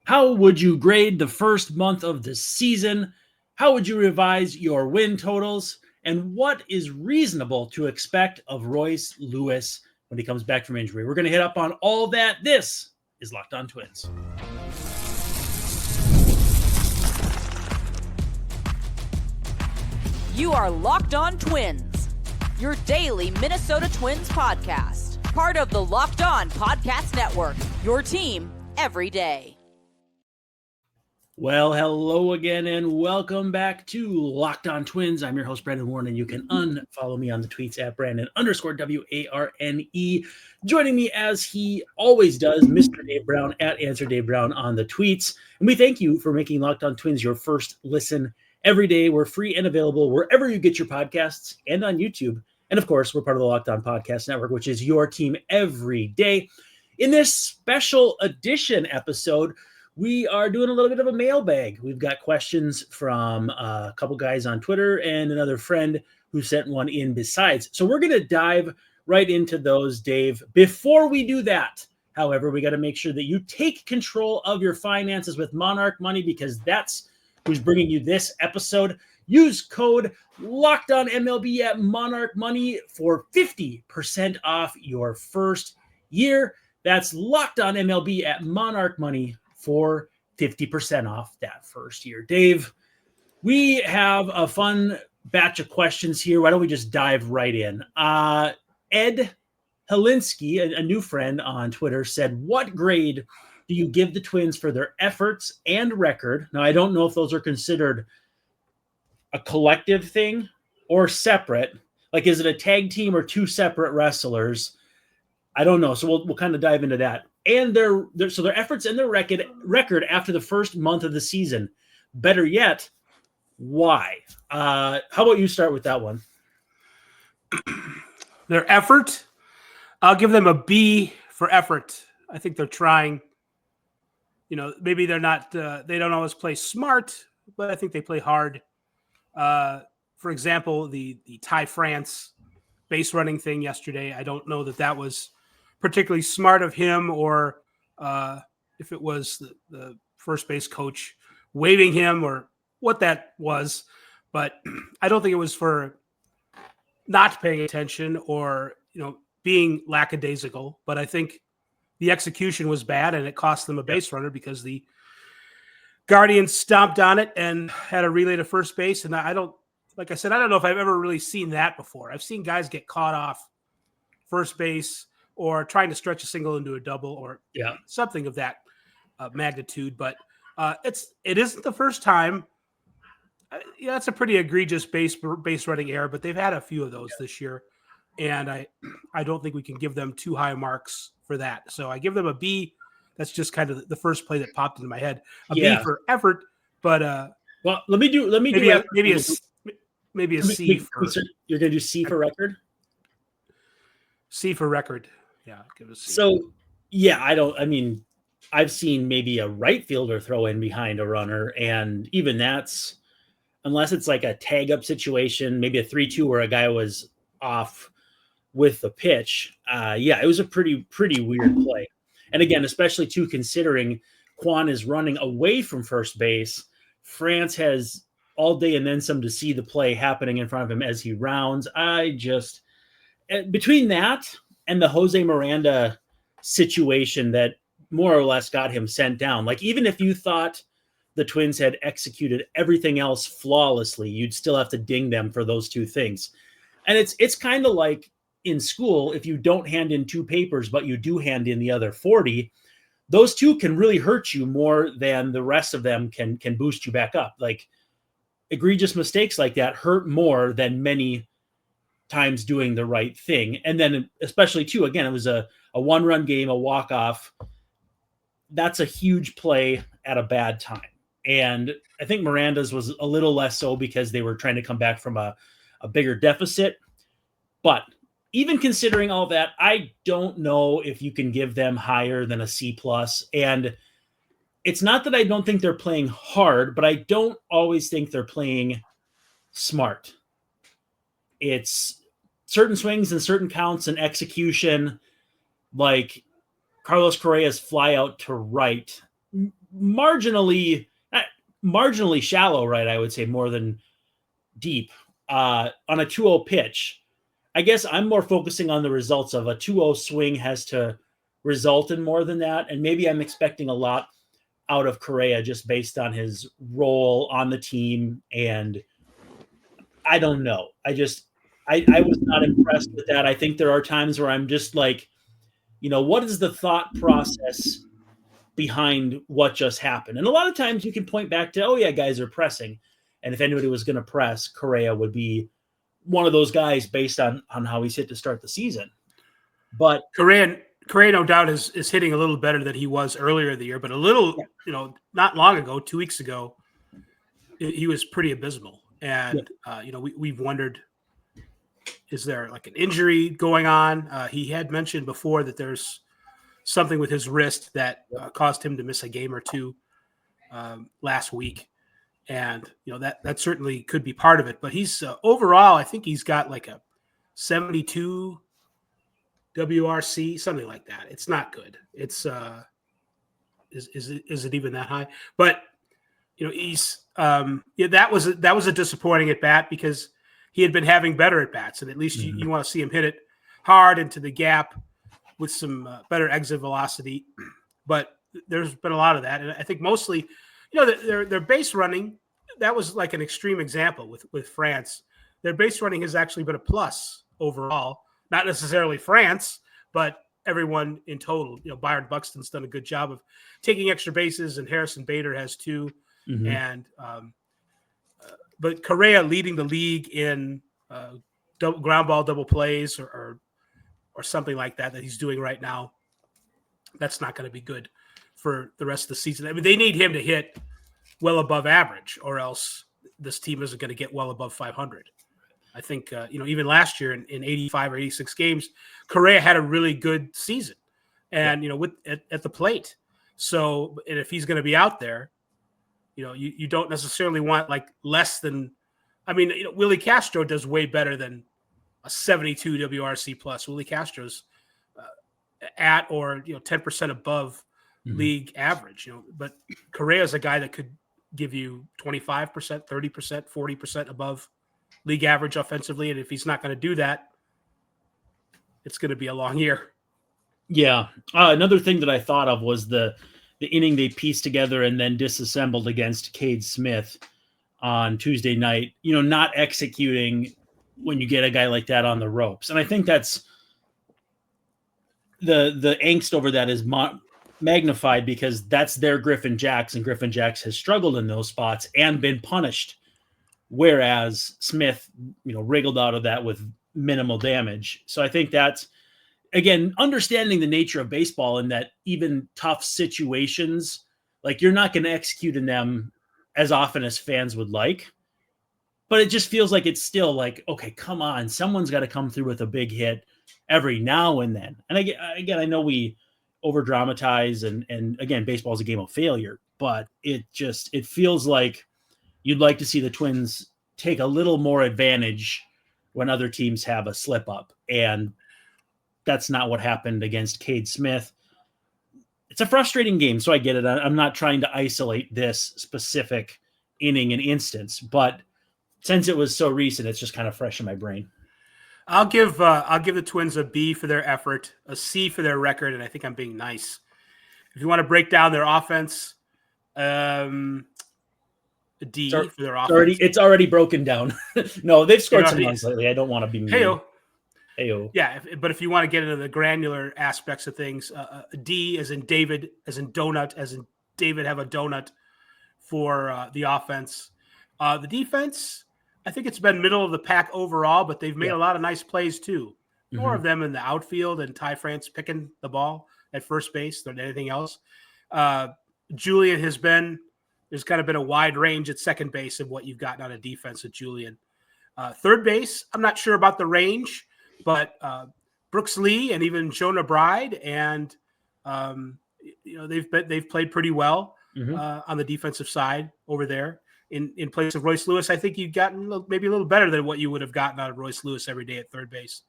How would you grade the first month of the season? How would you revise your win totals? And what is reasonable to expect of Royce Lewis when he comes back from injury? We're going to hit up on all that. This is Locked On Twins. You are Locked On Twins, your daily Minnesota Twins podcast. Part of the Locked On Podcast Network, your team every day. Well, hello again, and welcome back to Locked On Twins. I'm your host, Brandon Warren, and you can unfollow me on the tweets at Brandon_WARNE. Joining me, as he always does, Mr. Dave Brown at Answer Dave Brown on the tweets. And we thank you for making Locked On Twins your first listen every day. We're free and available wherever you get your podcasts and on YouTube. And of course, we're part of the Locked On Podcast Network, which is your team every day. In this special edition episode, we are doing a little bit of a mailbag. We've got questions from a couple guys on Twitter and another friend who sent one in besides. So we're going to dive right into those, Dave. Before we do that, however, we got to make sure that you take control of your finances with Monarch Money, because that's who's bringing you this episode. Use code LOCKEDONMLB at Monarch Money for 50% off your first year. That's LOCKEDONMLB at Monarch Money for 50% off that first year. Dave, we have a fun batch of questions here. Why don't we just dive right in? Ed Helinski, a new friend on Twitter, said, what grade do you give the Twins for their efforts and record? Now, I don't know if those are considered a collective thing or separate. Like, is it a tag team or two separate wrestlers? I don't know. So we'll kind of dive into that. And their efforts and their record after the first month of the season. Better yet, why? How about you start with that one? Their effort, I'll give them a B for effort. I think they're trying. You know, maybe they're not. They don't always play smart, but I think they play hard. For example, the Ty France base running thing yesterday. I don't know that was particularly smart of him, or if it was the first base coach waving him, or what that was. But I don't think it was for not paying attention or, being lackadaisical. But I think the execution was bad, and it cost them a base runner because the Guardians stomped on it and had a relay to first base. And I don't know if I've ever really seen that before. I've seen guys get caught off first base or trying to stretch a single into a double, or something of that magnitude. But it isn't the first time. That's a pretty egregious base running error, but they've had a few of those this year, and I don't think we can give them too high marks for that. So I give them a B. That's just kind of the first play that popped into my head. B for effort, but well, maybe a C. You're going to do C for record. C for record. Yeah, give it a C. So, I've seen maybe a right fielder throw in behind a runner, and even that's, unless it's like a tag up situation, maybe a 3-2 where a guy was off with the pitch. It was a pretty weird play. And again, especially too, considering Quan is running away from first base, France has all day and then some to see the play happening in front of him as he rounds. Between that and the Jose Miranda situation that more or less got him sent down. Like, even if you thought the Twins had executed everything else flawlessly, you'd still have to ding them for those two things. And it's kind of like in school, if you don't hand in 2 papers, but you do hand in the other 40, those 2 can really hurt you more than the rest of them can boost you back up. Like, egregious mistakes like that hurt more than many times doing the right thing. And then especially too, again, it was a 1-run game, a walk-off. That's a huge play at a bad time. And I think Miranda's was a little less so because they were trying to come back from a bigger deficit. But even considering all that, I don't know if you can give them higher than a C+. And it's not that I don't think they're playing hard, but I don't always think they're playing smart. It's certain swings and certain counts and execution, like Carlos Correa's fly out to right marginally shallow, right? I would say more than deep on a 2-0 pitch. I guess I'm more focusing on the results of a 2-0 swing has to result in more than that. And maybe I'm expecting a lot out of Correa just based on his role on the team. And I don't know. I was not impressed with that. I think there are times where I'm just like, what is the thought process behind what just happened? And a lot of times you can point back to, oh yeah, guys are pressing. And if anybody was going to press, Correa would be one of those guys based on how he's hit to start the season. But Correa no doubt is hitting a little better than he was earlier in the year, but a little, not long ago, 2 weeks ago, he was pretty abysmal. And, we've wondered, is there like an injury going on? He had mentioned before that there's something with his wrist that caused him to miss a game or two last week. And, that certainly could be part of it. But he's overall, I think he's got like a 72 WRC, something like that. It's not good. It's is it even that high? But he's that was a disappointing at bat because he had been having better at bats, and at least you want to see him hit it hard into the gap with some better exit velocity. But there's been a lot of that, and I think mostly, their base running, that was like an extreme example with France. Their base running has actually been a plus overall. Not necessarily France, but everyone in total. Byron Buxton's done a good job of taking extra bases, and Harrison Bader has too. Mm-hmm. And but Correa leading the league in ground ball double plays or something like that he's doing right now. That's not going to be good for the rest of the season. I mean, they need him to hit well above average, or else this team isn't going to get well above 500. I think, even last year in 85 or 86 games, Correa had a really good season and, at the plate. So, and if he's going to be out there, you don't necessarily want like less than, Willie Castro does way better than a 72 WRC plus. Willie Castro's at or, 10% above league average, but Correa's a guy that could give you 25%, 30%, 40% above league average offensively. And if he's not going to do that, it's going to be a long year. Yeah. Another thing that I thought of was the inning they pieced together and then disassembled against Cade Smith on Tuesday night, not executing when you get a guy like that on the ropes. And I think that's the angst over that is magnified because that's their Griffin Jacks, and Griffin Jacks has struggled in those spots and been punished. Whereas Smith, wriggled out of that with minimal damage. So I think that's, again, understanding the nature of baseball and that even tough situations, like you're not going to execute in them as often as fans would like. But it just feels like it's still like, okay, come on, someone's got to come through with a big hit every now and then. And again, I know we over dramatize and again, baseball is a game of failure, but it feels like you'd like to see the Twins take a little more advantage when other teams have a slip up. And that's not what happened against Cade Smith. It's a frustrating game, so I get it. I'm not trying to isolate this specific inning and instance, but since it was so recent, it's just kind of fresh in my brain. I'll give the Twins a B for their effort, a C for their record, and I think I'm being nice. If you want to break down their offense, a D for their offense. It's already broken down. No, they've scored some runs lately. I don't want to be mean. Heyo. Yeah, but if you want to get into the granular aspects of things, a D as in David, as in donut, as in David have a donut for the offense. The defense, I think it's been middle of the pack overall, but they've made a lot of nice plays too. More of them in the outfield and Ty France picking the ball at first base than anything else. Julian there's kind of been a wide range at second base of what you've gotten out of defense with Julian. Third base, I'm not sure about the range, but Brooks Lee and even Jonah Bride and they've played pretty well on the defensive side over there. In place of Royce Lewis, I think you've gotten maybe a little better than what you would have gotten out of Royce Lewis every day at third base.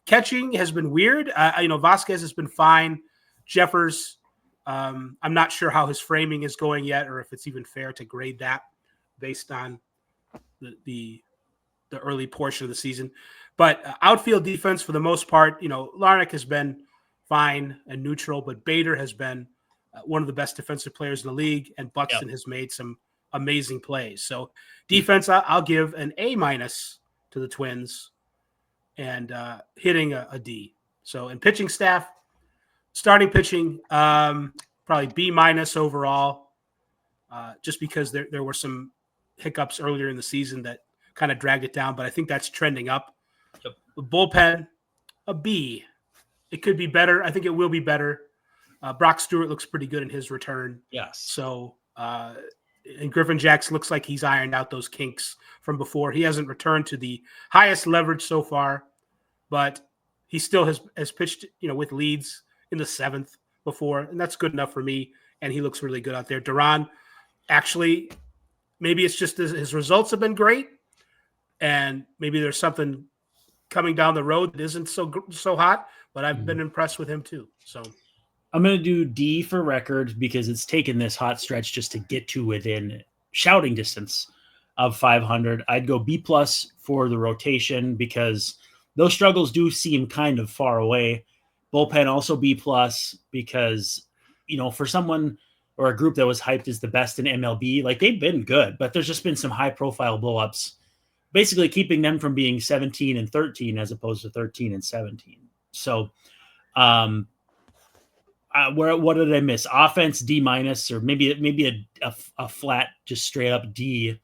Catching has been weird. Vasquez has been fine. Jeffers I'm not sure how his framing is going yet, or if it's even fair to grade that based on the early portion of the season. But outfield defense, for the most part, Larnach has been fine and neutral, but Bader has been one of the best defensive players in the league, and Buxton has made some amazing plays. So defense, I'll give an A- to the Twins, and hitting a D. So in pitching staff, starting pitching, probably B- overall, just because there were some hiccups earlier in the season that kind of dragged it down, but I think that's trending up. Yep. The bullpen, a B. It could be better. I think it will be better. Brock Stewart looks pretty good in his return. Yes. So, and Griffin Jacks looks like he's ironed out those kinks from before. He hasn't returned to the highest leverage so far, but he still has pitched, with leads in the 7th before, and that's good enough for me. And he looks really good out there. Duran, actually, maybe it's just his results have been great, and maybe there's something coming down the road that isn't so hot, but I've been impressed with him too. So I'm going to do D for record because it's taken this hot stretch just to get to within shouting distance of 500. I'd go B+ for the rotation because those struggles do seem kind of far away. Bullpen also B+ because, for someone or a group that was hyped as the best in MLB, like they've been good, but there's just been some high profile blowups, basically keeping them from being 17-13 as opposed to 13-17. So, what did I miss? Offense D-, or maybe a flat, just straight up D,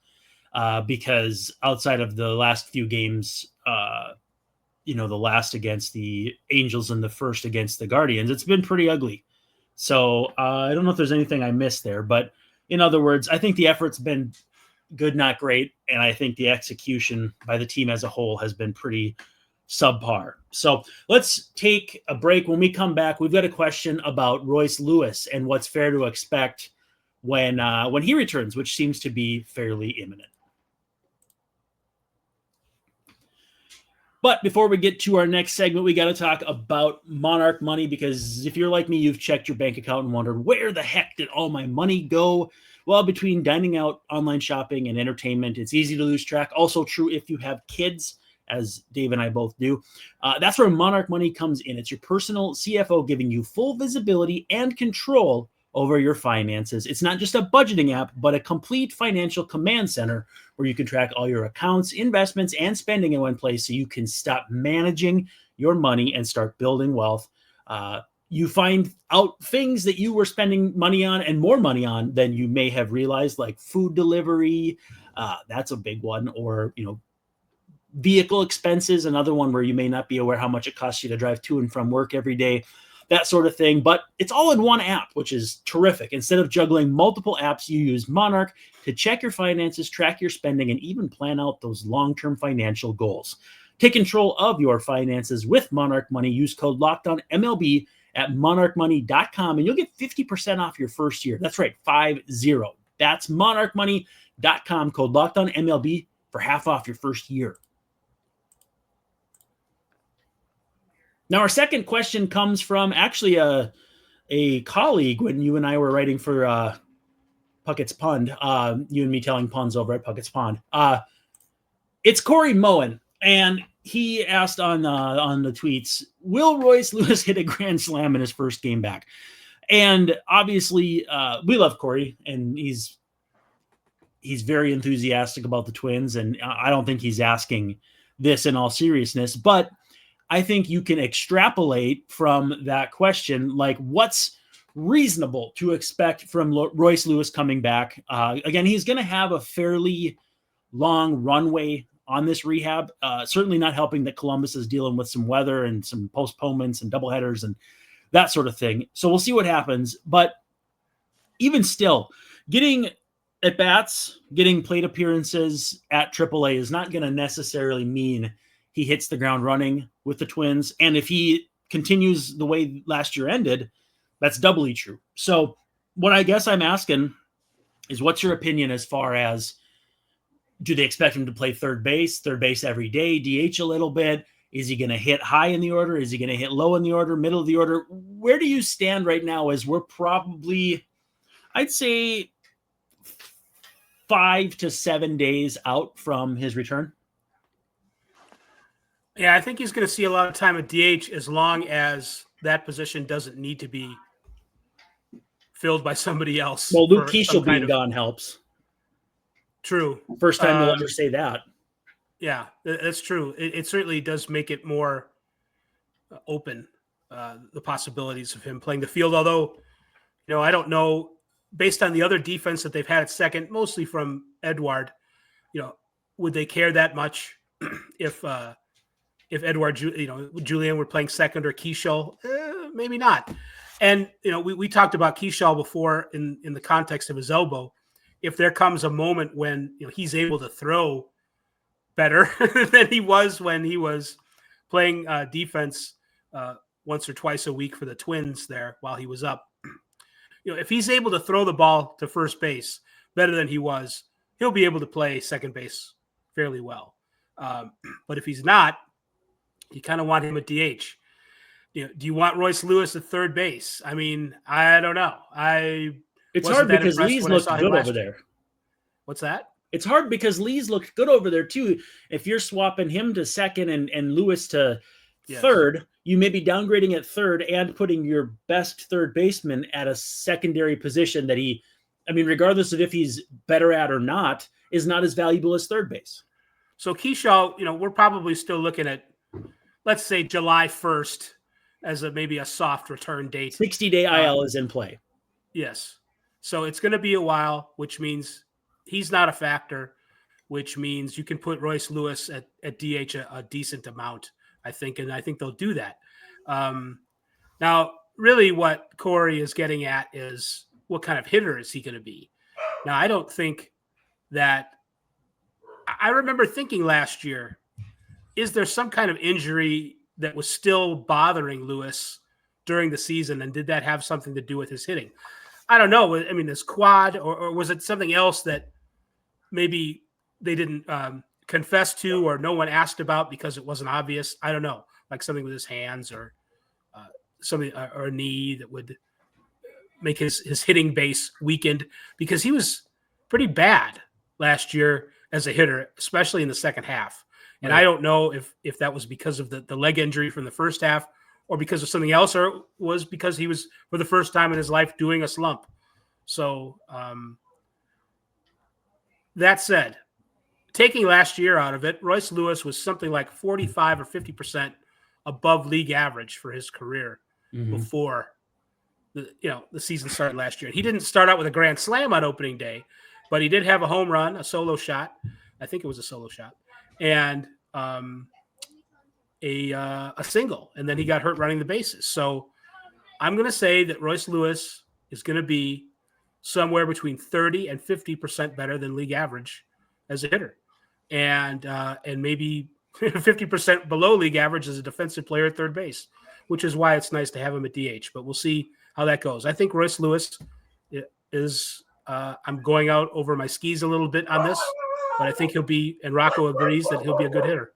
because outside of the last few games, the last against the Angels and the first against the Guardians, it's been pretty ugly. So I don't know if there's anything I missed there, but in other words, I think the effort's been good, not great, and I think the execution by the team as a whole has been pretty subpar. So let's take a break. When we come back, we've got a question about Royce Lewis and what's fair to expect when he returns, which seems to be fairly imminent. But before we get to our next segment, we got to talk about Monarch Money, because if you're like me, you've checked your bank account and wondered, where the heck did all my money go? Well, between dining out, online shopping, and entertainment, it's easy to lose track. Also true if you have kids, as Dave and I both do. That's where Monarch Money comes in. It's your personal CFO giving you full visibility and control over your finances. It's not just a budgeting app, but a complete financial command center where you can track all your accounts, investments, and spending in one place so you can stop managing your money and start building wealth. You find out things that you were spending money on and more money on than you may have realized, like food delivery. That's a big one. Or, vehicle expenses, another one where you may not be aware how much it costs you to drive to and from work every day, that sort of thing. But it's all in one app, which is terrific. Instead of juggling multiple apps, you use Monarch to check your finances, track your spending, and even plan out those long-term financial goals. Take control of your finances with Monarch Money. Use code LOCKEDONMLB at monarchmoney.com, and you'll get 50% off your first year. That's right, 50. That's monarchmoney.com, code LOCKEDONMLB for half off your first year. Now, our second question comes from actually a colleague when you and I were writing for Puckett's Pond, you and me telling puns over at Puckett's Pond. It's Corey Moen, and he asked on the tweets, will Royce Lewis hit a grand slam in his first game back? And obviously, we love Corey, and he's very enthusiastic about the Twins, and I don't think he's asking this in all seriousness, but I think you can extrapolate from that question, like what's reasonable to expect from Royce Lewis coming back. Again, he's going to have a fairly long runway on this rehab. Certainly not helping that Columbus is dealing with some weather and some postponements and doubleheaders and that sort of thing. So we'll see what happens. But even still, getting at-bats, getting plate appearances at AAA is not going to necessarily mean he hits the ground running with the Twins. And if he continues the way last year ended, that's doubly true. So what I guess I'm asking is, what's your opinion as far as, do they expect him to play third base every day, DH a little bit? Is he going to hit high in the order? Is he going to hit low in the order, middle of the order? Where do you stand right now as we're probably, I'd say, 5 to 7 days out from his return? Yeah, I think he's going to see a lot of time at DH as long as that position doesn't need to be filled by somebody else. Well, Luke Keeschel being gone helps. True. First time we'll ever say that. Yeah, that's true. It certainly does make it more open, the possibilities of him playing the field. Although, I don't know, based on the other defense that they've had at second, mostly from Edward, would they care that much if Edward, Julian were playing second or Keeschel? Maybe not. And, we talked about Keeschel before in the context of his elbow. If there comes a moment when, he's able to throw better than he was when he was playing defense once or twice a week for the Twins there while he was up. If he's able to throw the ball to first base better than he was, he'll be able to play second base fairly well. But if he's not, you kind of want him at DH. Do you want Royce Lewis at third base? I mean, I don't know. It's hard because Lee's looked good over there. What's that? It's hard because Lee's looked good over there too. If you're swapping him to second and Lewis to third, you may be downgrading at third and putting your best third baseman at a secondary position that regardless of if he's better at or not, is not as valuable as third base. So Keeschel, we're probably still looking at, let's say, July 1st as maybe a soft return date. 60-day IL is in play. Yes. So it's going to be a while, which means he's not a factor, which means you can put Royce Lewis at DH a decent amount, I think, and I think they'll do that. Now, really what Corey is getting at is what kind of hitter is he going to be? Now, I don't think that – I remember thinking last year, is there some kind of injury that was still bothering Lewis during the season, and did that have something to do with his hitting? I don't know. I mean, his quad, or was it something else that maybe they didn't confess to or no one asked about because it wasn't obvious? I don't know, like something with his hands or something or a knee that would make his hitting base weakened, because he was pretty bad last year as a hitter, especially in the second half. And I don't know if that was because of the leg injury from the first half or because of something else, or it was because he was, for the first time in his life, doing a slump. So that said, taking last year out of it, Royce Lewis was something like 45 or 50% above league average for his career before the season started last year. He didn't start out with a grand slam on opening day, but he did have a home run, a solo shot. I think it was a solo shot, and a single, and then he got hurt running the bases. So I'm going to say that Royce Lewis is going to be somewhere between 30 and 50% better than league average as a hitter, and maybe 50% below league average as a defensive player at third base, which is why it's nice to have him at DH. But we'll see how that goes. I think Royce Lewis is I'm going out over my skis a little bit on this, but I think he'll be, and Rocco agrees that he'll be a good hitter.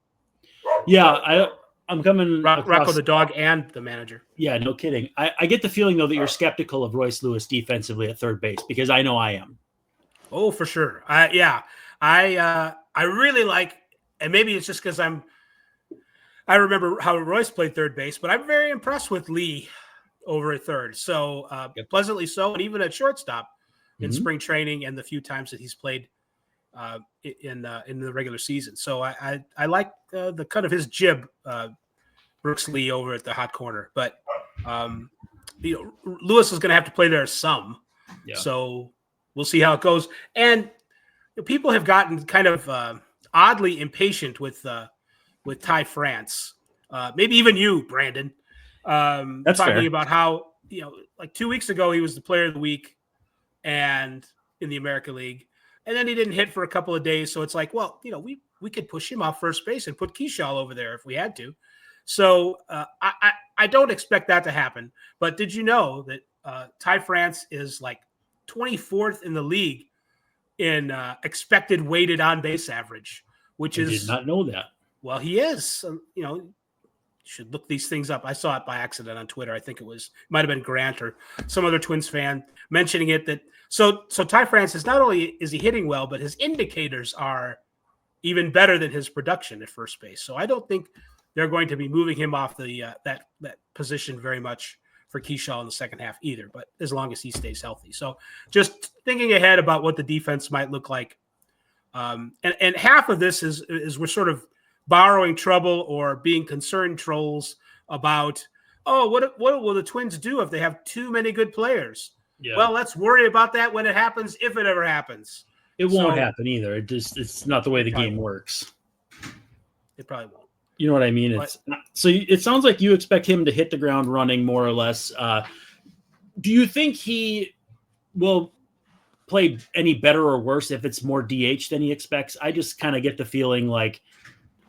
Yeah, I'm coming. Rocco the dog and the manager. Yeah, no kidding. I get the feeling, though, that you're skeptical of Royce Lewis defensively at third base, because I know I am. Oh, for sure. I really like, and maybe it's just because I remember how Royce played third base, but I'm very impressed with Lee over at third. So pleasantly so, and even at shortstop in spring training and the few times that he's played in the regular season. So I like the cut of his jib, Brooks Lee over at the hot corner. But Lewis is going to have to play there some. Yeah. So we'll see how it goes. And people have gotten kind of oddly impatient with Ty France. Maybe even you, Brandon. That's talking fair. about how, like 2 weeks ago, he was the player of the week and in the American League. And then he didn't hit for a couple of days. So it's like, well, we could push him off first base and put Keeschel over there if we had to. So I don't expect that to happen. But did you know that Ty France is like 24th in the league in expected weighted on base average, which I did not know that. Well, he is. should look these things up. I saw it by accident on Twitter. I think might have been Grant or some other Twins fan mentioning it. So Ty France not only is he hitting well, but his indicators are even better than his production at first base. So I don't think they're going to be moving him off that position very much for Keyshaw in the second half either, but as long as he stays healthy. So just thinking ahead about what the defense might look like. And half of this is we're sort of borrowing trouble or being concerned trolls about, what will the Twins do if they have too many good players? Yeah. Well, let's worry about that when it happens, if it ever happens. It won't happen either. It's not the way the game works. It probably won't. You know what I mean? So it sounds like you expect him to hit the ground running more or less. Do you think he will play any better or worse if it's more DH than he expects? I just kind of get the feeling like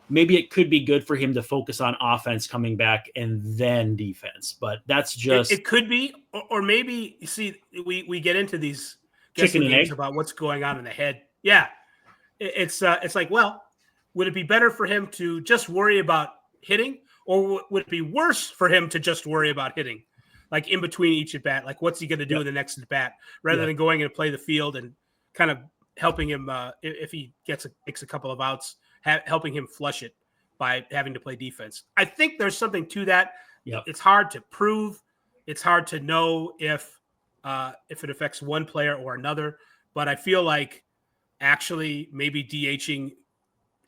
maybe it could be good for him to focus on offense coming back and then defense, but that's just it could be, or maybe you see we get into these chicken and egg about what's going on in the head. Yeah, it's like, well, would it be better for him to just worry about hitting, or would it be worse for him to just worry about hitting, like in between each at bat? Like, what's he going to do in the next at bat, rather than going and play the field and kind of helping him if he takes a couple of outs, helping him flush it by having to play defense. I think there's something to that. Yep. It's hard to prove. It's hard to know if it affects one player or another. But I feel like actually maybe DHing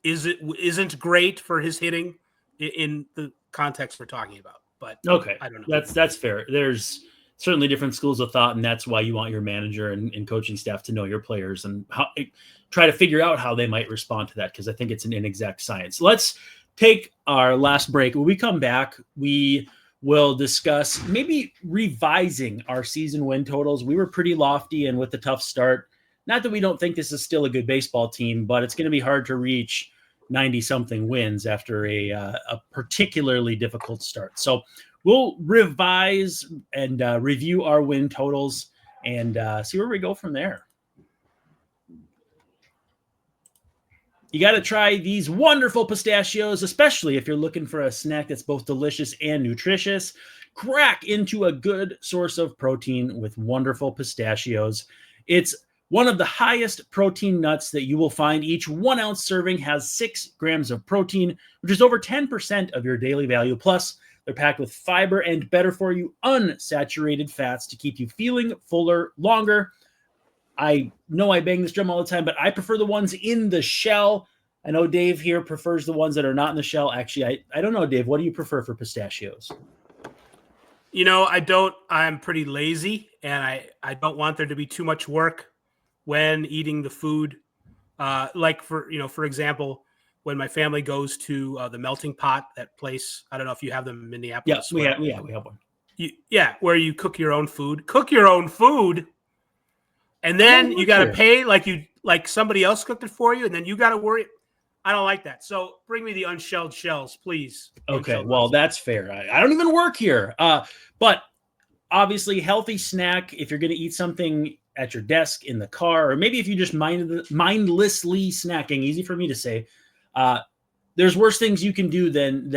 isn't great for his hitting in the context we're talking about. But okay, I don't know. That's fair. There's certainly different schools of thought, and that's why you want your manager and coaching staff to know your players and try to figure out how they might respond to that, because I think it's an inexact science. Let's take our last break. When we come back, we will discuss maybe revising our season win totals. We were pretty lofty, and with the tough start, not that we don't think this is still a good baseball team, but it's going to be hard to reach 90-something wins after a particularly difficult start. So we'll revise and review our win totals and see where we go from there. You got to try these wonderful pistachios, especially if you're looking for a snack that's both delicious and nutritious. Crack into a good source of protein with wonderful pistachios. It's one of the highest protein nuts that you will find. Each 1 ounce serving has 6 grams of protein, which is over 10% of your daily value. Plus, they're packed with fiber and better for you unsaturated fats to keep you feeling fuller longer. I know I bang this drum all the time, but I prefer the ones in the shell. I know Dave here prefers the ones that are not in the shell. Actually, I don't know, Dave. What do you prefer for pistachios? You know, I don't. I'm pretty lazy, and I don't want there to be too much work when eating the food. Like for example, when my family goes to the Melting Pot, that place. I don't know if you have them in Minneapolis. Yeah, we have one. Where you cook your own food. Cook your own food. And then you got to pay like somebody else cooked it for you, and then you got to worry. I don't like that. So bring me the unshelled shells, please. Okay, well, that's fair. I don't even work here. But obviously, healthy snack if you're going to eat something at your desk, in the car, or maybe if you just mindlessly snacking. Easy for me to say. There's worse things you can do than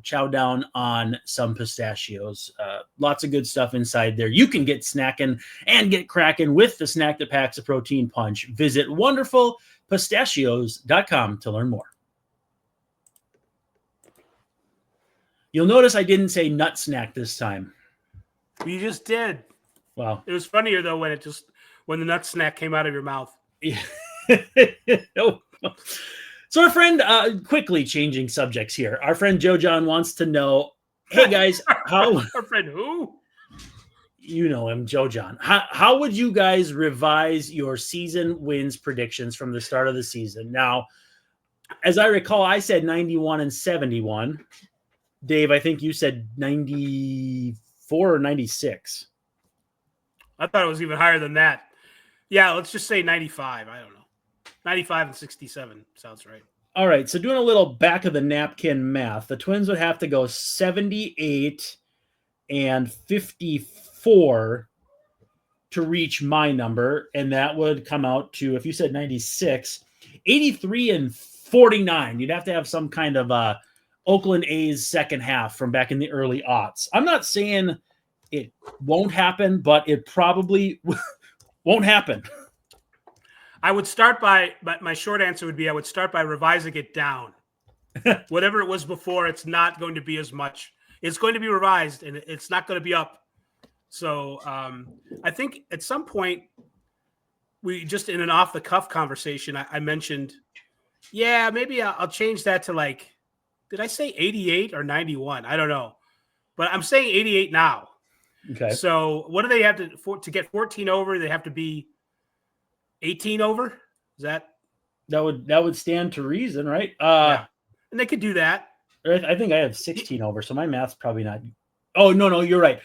chow down on some pistachios. Lots of good stuff inside there. You can get snacking and get cracking with the snack that packs a protein punch. Visit wonderfulpistachios.com to learn more. You'll notice I didn't say nut snack this time. You just did. Wow. It was funnier though when the nut snack came out of your mouth. Yeah. So our friend, quickly changing subjects here. Our friend Joe John wants to know, hey guys, how our friend who? You know him, Joe John. How would you guys revise your season wins predictions from the start of the season? Now, as I recall, I said 91 and 71. Dave, I think you said 94 or 96. I thought it was even higher than that. Yeah, let's just say 95. I don't know. 95 and 67 sounds right. All right, so doing a little back of the napkin math, the Twins would have to go 78 and 54 to reach my number, and that would come out to, if you said 96, 83 and 49. You'd have to have some kind of Oakland A's second half from back in the early aughts. I'm not saying it won't happen, but it probably won't happen. I would start by, but my short answer would be I would start by revising it down. Whatever it was before, it's not going to be as much. It's going to be revised, and it's not going to be up. So I think at some point, we just in an off-the-cuff conversation, I mentioned, yeah, maybe I'll change that to like, did I say 88 or 91? I don't know. But I'm saying 88 now. Okay. So what do they have to get 14 over? They have to be 18 over? Is that would stand to reason, right? Yeah. And they could do that. I think I have 16 over, so my math's probably not. Oh, no, you're right.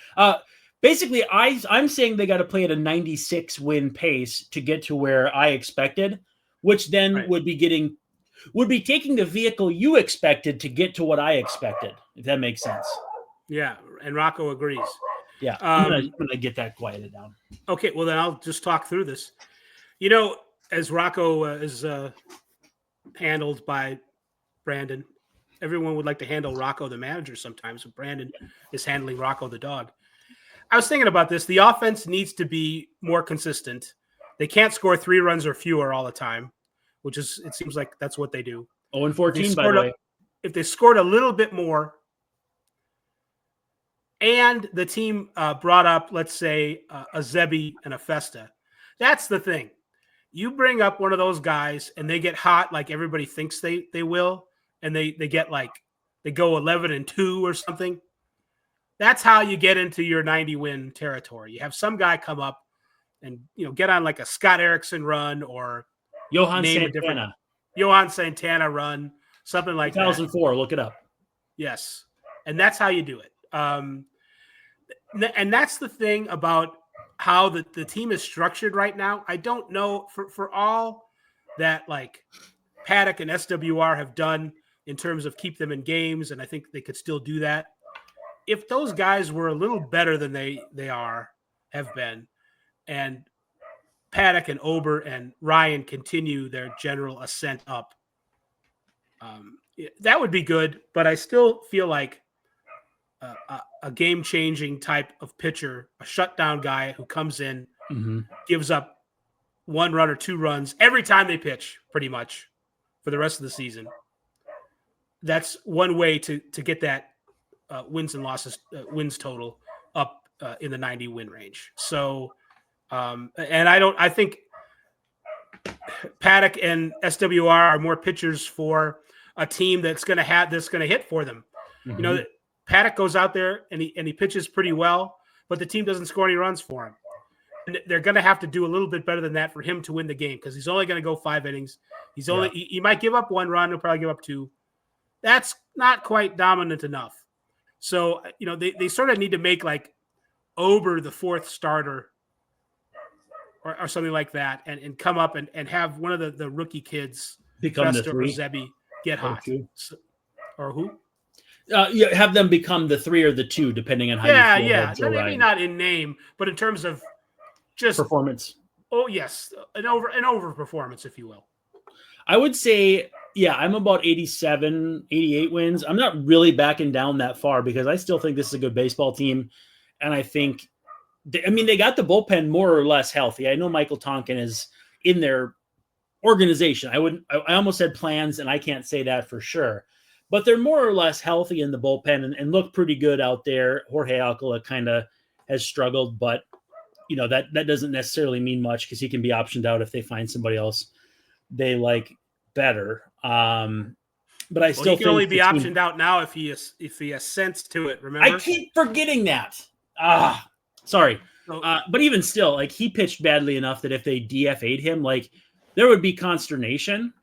Basically, I'm saying they got to play at a 96 win pace to get to where I expected, which then would be taking the vehicle you expected to get to what I expected, if that makes sense. Yeah, and Rocco agrees. Yeah, I'm gonna get that quieted down. Okay, well then I'll just talk through this. As Rocco is handled by Brandon, everyone would like to handle Rocco the manager sometimes, but Brandon is handling Rocco the dog. I was thinking about this. The offense needs to be more consistent. They can't score 3 runs or fewer all the time, which is, it seems like that's what they do. 0-14, by the way. If they scored a little bit more, and the team brought up, let's say, a Zebby and a Festa, that's the thing. You bring up one of those guys, and they get hot like everybody thinks they will, and they get like, they go 11-2 or something. That's how you get into your 90-win territory. You have some guy come up and get on like a Scott Erickson run or Johan Santana run, something like 2004. That. Look it up. Yes, and that's how you do it. And that's the thing about how the team is structured right now. I don't know for all that like Paddock and SWR have done in terms of keep them in games, and I think they could still do that. If those guys were a little better than they have been, and Paddock and Ober and Ryan continue their general ascent up, that would be good. But I still feel like a game-changing type of pitcher, a shutdown guy who comes in, gives up 1 run or 2 runs every time they pitch, pretty much, for the rest of the season. That's one way to get that wins and losses, wins total up in the 90 win range. So, I think Paddock and SWR are more pitchers for a team that's going to hit for them. Paddock goes out there and he pitches pretty well, but the team doesn't score any runs for him. And they're going to have to do a little bit better than that for him to win the game, because he's only going to go 5 innings. He might give up 1 run. He'll probably give up 2. That's not quite dominant enough. So, they sort of need to make like Ober the 4th starter or something like that, and come up and have one of the rookie kids become the 3 or Zebby get hot. Or who? Have them become the 3 or the 2, depending on how you feel. Maybe not in name, but in terms of just performance. Oh yes, an over performance, if you will. I would say, I'm about 87, 88 wins. I'm not really backing down that far, because I still think this is a good baseball team. And I think, they got the bullpen more or less healthy. I know Michael Tonkin is in their organization. I almost said plans, and I can't say that for sure. But they're more or less healthy in the bullpen and look pretty good out there. Jorge Alcala kind of has struggled, but, that doesn't necessarily mean much, because he can be optioned out if they find somebody else they like better. But I still he can only be optioned out now if he assents to it. Remember, I keep forgetting that. Sorry. But even still, like, he pitched badly enough that if they DFA'd him, like, there would be consternation,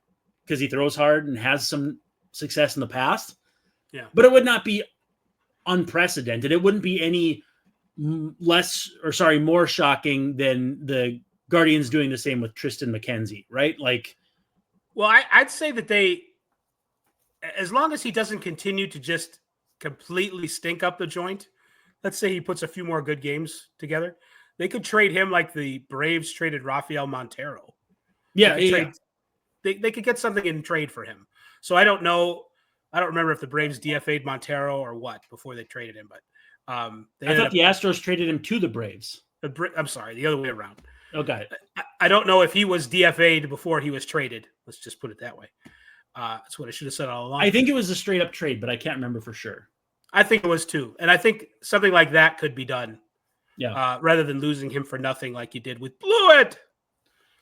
because he throws hard and has some success in the past. Yeah. But it would not be unprecedented. It wouldn't be any more shocking than the Guardians doing the same with Tristan McKenzie, right? Like, well, I'd say that as long as he doesn't continue to just completely stink up the joint, let's say he puts a few more good games together, they could trade him like the Braves traded Rafael Montero. They could get something in trade for him. So I don't know I don't remember if the Braves DFA'd Montero or what before they traded him, but I thought the Astros traded him to the Braves. I'm sorry, the other way around. Okay. I don't know if he was DFA'd before he was traded. Let's just put it that way. That's what I should have said all along. I think it was a straight up trade, but I can't remember for sure. I think it was too. And I think something like that could be done. Yeah. Rather than losing him for nothing like you did with Blewett.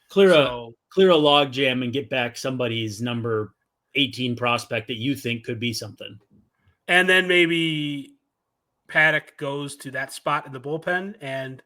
Clear a log jam and get back somebody's number 18 prospect that you think could be something. And then maybe Paddock goes to that spot in the bullpen and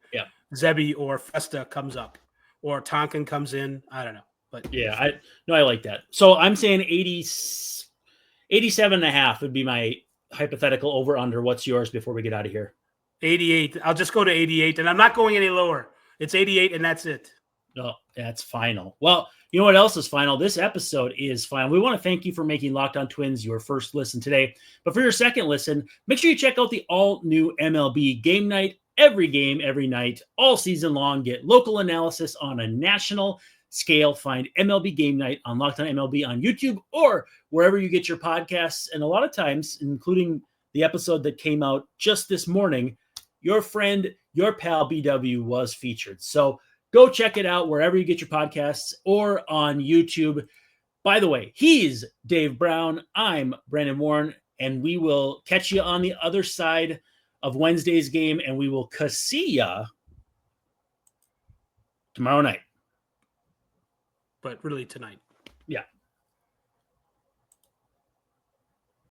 Zebby or Festa comes up or Tonkin comes in. I don't know. But yeah, I like that. So I'm saying 87 and a half would be my hypothetical over under. What's yours before we get out of here? 88. I'll just go to 88 and I'm not going any lower. It's 88 and that's it. No, that's final. Well, you know what else is final? This episode is final. We want to thank you for making Locked On Twins your first listen today. But for your second listen, make sure you check out the all-new MLB Game Night. Every game, every night, all season long. Get local analysis on a national scale. Find MLB Game Night on Locked On MLB on YouTube or wherever you get your podcasts. And a lot of times, including the episode that came out just this morning, your friend, your pal BW was featured. So go check it out wherever you get your podcasts or on YouTube. By the way, he's Dave Brown. I'm Brandon Warren, and we will catch you on the other side of Wednesday's game, and we will see ya tomorrow night. But really tonight. Yeah.